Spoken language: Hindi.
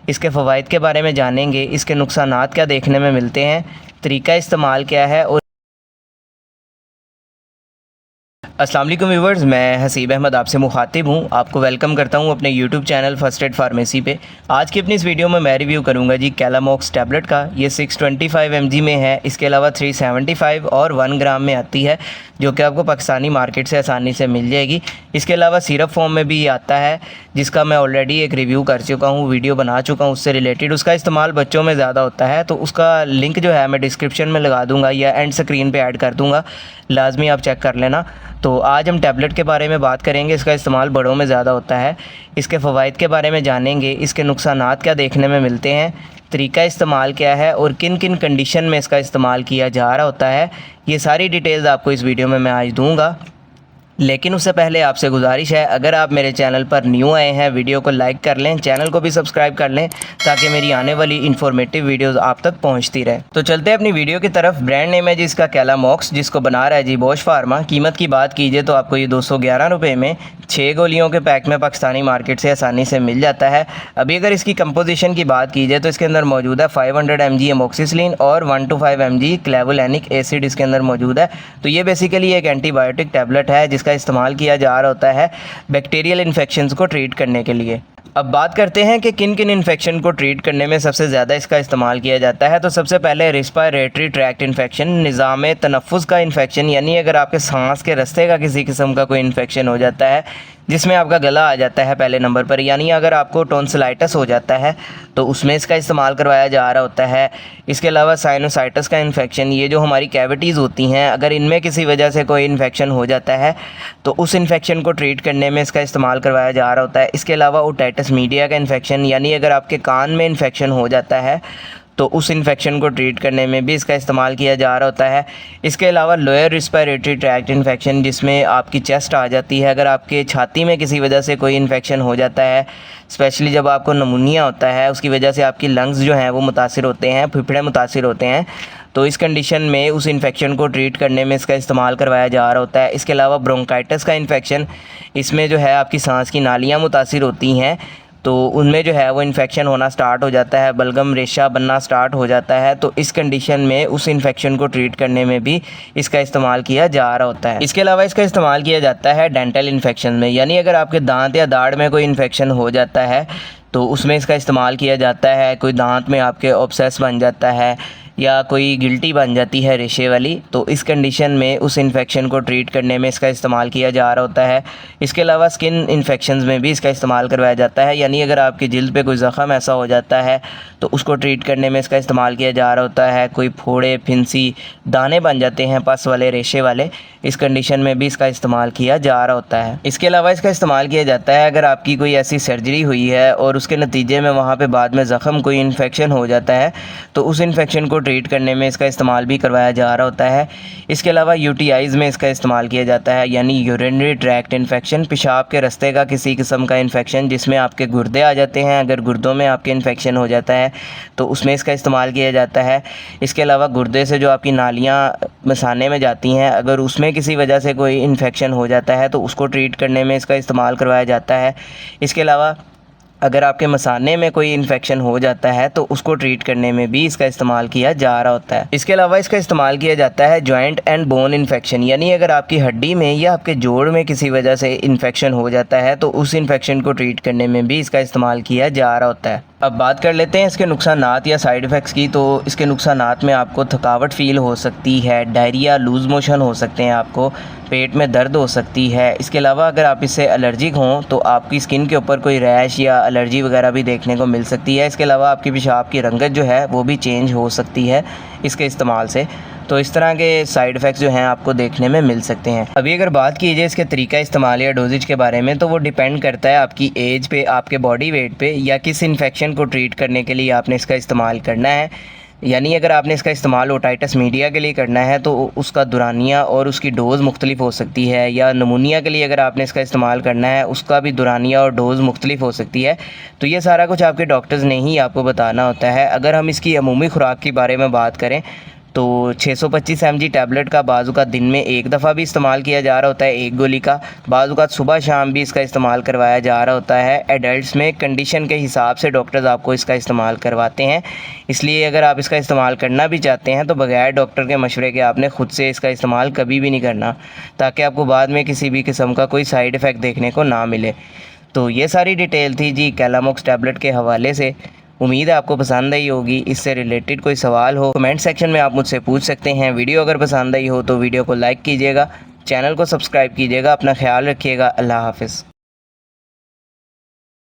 इसके फ़वाइद के बारे में जानेंगे, इसके नुकसानात क्या देखने में मिलते हैं, तरीका इस्तेमाल क्या है। और अस्सलाम वालेकुम व्यूवर्स, मैं हसीब अहमद आपसे मुखातिब हूँ। आपको वेलकम करता हूँ अपने YouTube channel first aid pharmacy पे। आज की अपनी इस वीडियो में मैं रिव्यू करूँगा जी कैलामॉक्स टैबलेट का। ये 625 mg में है, इसके अलावा 375 और 1 ग्राम में आती है, जो कि आपको पाकिस्तानी मार्केट से आसानी से मिल जाएगी। इसके अलावा सिरप फॉर्म में भी आता है, जिसका मैं ऑलरेडी एक रिव्यू कर चुका हूँ, वीडियो बना चुका हूँ उससे रिलेटेड। उसका इस्तेमाल बच्चों में ज़्यादा होता है, तो उसका लिंक जो है मैं डिस्क्रिप्शन में लगा दूँगा या एंड स्क्रीन पर ऐड कर दूँगा, लाजमी आप चेक कर लेना। तो आज हम टैबलेट के बारे में बात करेंगे। इसका इस्तेमाल बड़ों में ज़्यादा होता है, इसके फ़वाइद के बारे में जानेंगे, इसके नुकसानात क्या देखने में मिलते हैं, तरीका इस्तेमाल क्या है और किन किन कंडीशन में इसका इस्तेमाल किया जा रहा होता है। ये सारी डिटेल्स आपको इस वीडियो में मैं आज दूंगा। लेकिन उससे पहले आपसे गुजारिश है, अगर आप मेरे चैनल पर न्यू आए हैं, वीडियो को लाइक कर लें, चैनल को भी सब्सक्राइब कर लें, ताकि मेरी आने वाली इन्फॉर्मेटिव वीडियोस आप तक पहुंचती रहे। तो चलते हैं अपनी वीडियो की तरफ। ब्रांड नेम है जी इसका कैलामॉक्स, जिसको बना रहा है जी बॉश फार्मा। कीमत की बात कीजिए तो आपको ये 211 रुपये में 6 गोलियों के पैक में पाकिस्तानी मार्केट से आसानी से मिल जाता है। अभी अगर इसकी कंपोजिशन की बात कीजिए तो इसके अंदर मौजूद है 500 mg एमोक्सिसिलिन और 1 to 5 mg क्लेवोलेनिक एसिड इसके अंदर मौजूद है। तो ये बेसिकली एक एंटीबायोटिक टैबलेट है, जिसका इस्तेमाल किया जा रहा होता है बैक्टीरियल इन्फेक्शंस को ट्रीट करने के लिए। अब बात करते हैं कि किन किन इन्फेक्शन को ट्रीट करने में सबसे ज़्यादा इसका इस्तेमाल किया जाता है। तो सबसे पहले रेस्पिरेटरी ट्रैक्ट इन्फेक्शन, निज़ाम तनफ़्फ़ुज़ का इन्फेक्शन, यानी अगर आपके सांस के रास्ते का किसी किस्म का कोई इन्फेक्शन हो जाता है, जिसमें आपका गला आ जाता है पहले नंबर पर, यानी अगर आपको टॉन्सिलाइटिस हो जाता है तो उसमें इसका इस्तेमाल करवाया जा रहा होता है। इसके अलावा साइनोसाइटिस का इन्फेक्शन, ये जो हमारी कैविटीज़ होती हैं, अगर इनमें किसी वजह से कोई इन्फेक्शन हो जाता है तो उस इन्फेक्शन को ट्रीट करने में इसका इस्तेमाल करवाया जा रहा होता है। इसके अलावा ओटाइटिस मीडिया का इन्फेक्शन, यानी अगर आपके कान में इन्फेक्शन हो जाता है तो उस इन्फेक्शन को ट्रीट करने में भी इसका इस्तेमाल किया जा रहा होता है। इसके अलावा लोअर रिस्पिरेटरी ट्रैक्ट इन्फेक्शन, जिसमें आपकी चेस्ट आ जाती है, अगर आपके छाती में किसी वजह से कोई इन्फेक्शन हो जाता है, स्पेशली जब आपको नमूनिया होता है, उसकी वजह से आपकी लंग्स जो हैं वो मुतासिर होते हैं, फेफड़े मुतासिर होते हैं, तो इस कंडीशन में उस इन्फेक्शन को ट्रीट करने में इसका इस्तेमाल करवाया जा रहा होता है। इसके अलावा ब्रोंकाइटिस का इन्फेक्शन, इसमें जो है आपकी सांस की नालियाँ मुतासिर होती हैं, तो उनमें जो है वो इन्फेक्शन होना स्टार्ट हो जाता है, बलगम रेशा बनना स्टार्ट हो जाता है। तो इस कंडीशन में उस इन्फेक्शन को ट्रीट करने में भी इसका इस्तेमाल किया जा रहा होता है। इसके अलावा इसका इस्तेमाल किया जाता है डेंटल इन्फेक्शन में, यानी अगर आपके दांत या दाढ़ में कोई इन्फेक्शन हो जाता है तो उसमें इसका इस्तेमाल किया जाता है। कोई दांत में आपके ऑब्सेस बन जाता है या कोई गिल्टी बन जाती है रेशे वाली, तो इस कंडीशन में उस इन्फेक्शन को ट्रीट करने में इसका इस्तेमाल किया जा रहा होता है। इसके अलावा स्किन इन्फेक्शंस में भी इसका इस्तेमाल करवाया जाता है, यानी अगर आपकी जिल्द पे कोई ज़ख़म ऐसा हो जाता है तो उसको ट्रीट करने में इसका इस्तेमाल किया जा रहा होता है। कोई फोड़े, फिंसी, दाने बन जाते हैं पस वाले, रेशे वाले, इस कंडीशन में भी इसका इस्तेमाल किया जा रहा होता है। इसके अलावा इसका इस्तेमाल किया जाता है अगर आपकी कोई ऐसी सर्जरी हुई है और उसके नतीजे में वहाँ पे बाद में ज़ख़म कोई इन्फेक्शन हो जाता है, तो उस इन्फेक्शन को ट्रीट करने में इसका इस्तेमाल भी करवाया जा रहा होता है। इसके अलावा यूटीआईज़ में इसका इस्तेमाल किया जाता है, यानी यूरिनरी ट्रैक्ट इन्फेक्शन, पेशाब के रास्ते का किसी किस्म का इन्फेक्शन, जिसमें आपके गुर्दे आ जाते हैं, अगर गुर्दों में आपके इन्फेक्शन हो जाता है तो उसमें इसका इस्तेमाल किया जाता है। इसके अलावा गुर्दे से जो आपकी नालियाँ मसाने में जाती हैं, अगर उसमें किसी वजह से कोई इन्फेक्शन हो जाता है तो उसको ट्रीट करने में इसका इस्तेमाल करवाया जाता है। इसके अलावा अगर आपके मसाने में कोई इन्फेक्शन हो जाता है तो उसको ट्रीट करने में भी इसका इस्तेमाल किया जा रहा होता है। इसके अलावा इसका इस्तेमाल किया जाता है जॉइंट एंड बोन इन्फेक्शन, यानी अगर आपकी हड्डी में या आपके जोड़ में किसी वजह से इन्फेक्शन हो जाता है तो उस इन्फेक्शन को ट्रीट करने में भी इसका इस्तेमाल किया जा रहा होता है। अब बात कर लेते हैं इसके नुकसानात या साइड इफ़ेक्ट्स की। तो इसके नुकसानात में आपको थकावट फ़ील हो सकती है, डायरिया, लूज़ मोशन हो सकते हैं, आपको पेट में दर्द हो सकती है। इसके अलावा अगर आप इससे एलर्जिक हों तो आपकी स्किन के ऊपर कोई रैश या एलर्जी वगैरह भी देखने को मिल सकती है। इसके अलावा आपकी पेशाब की रंगत जो है वो भी चेंज हो सकती है इसके इस्तेमाल से। तो इस तरह के साइड इफ़ेक्ट्स जो हैं आपको देखने में मिल सकते हैं। अभी अगर बात कीजिए इसके तरीका इस्तेमाल या डोजेज के बारे में, तो वो डिपेंड करता है आपकी एज पे, आपके बॉडी वेट पे, या किस इन्फेक्शन को ट्रीट करने के लिए आपने इसका इस्तेमाल करना है। यानी अगर आपने इसका इस्तेमाल ओटाइटिस मीडिया के लिए करना है तो उसका दुरानिया और उसकी डोज़ मुख्तलिफ हो सकती है, या नमूनिया के लिए अगर आपने इसका इस्तेमाल करना है उसका भी दुरानिया और डोज़ मुख्तलिफ हो सकती है। तो ये सारा कुछ आपके डॉक्टर्स ने ही आपको बताना होता है। अगर हम इसकी अमूमी खुराक के बारे में बात करें तो 625 mg टैबलेट का बाज़ औक़ात दिन में एक दफ़ा भी इस्तेमाल किया जा रहा होता है एक गोली का, बाज़ औक़ात सुबह शाम भी इसका इस्तेमाल करवाया जा रहा होता है। एडल्ट्स में कंडीशन के हिसाब से डॉक्टर्स आपको इसका इस्तेमाल करवाते हैं, इसलिए अगर आप इसका इस्तेमाल करना भी चाहते हैं तो बगैर डॉक्टर के मशवरे के आपने ख़ुद से इसका इस्तेमाल कभी भी नहीं करना, ताकि आपको बाद में किसी भी किस्म का कोई साइड इफ़ेक्ट देखने को ना मिले। तो ये सारी डिटेल थी जी कैलामॉक्स टैबलेट के हवाले से। उम्मीद है आपको पसंद आई होगी। इससे रिलेटेड कोई सवाल हो कमेंट सेक्शन में आप मुझसे पूछ सकते हैं। वीडियो अगर पसंद आई हो तो वीडियो को लाइक कीजिएगा, चैनल को सब्सक्राइब कीजिएगा। अपना ख्याल रखिएगा। अल्लाह हाफ़िज़।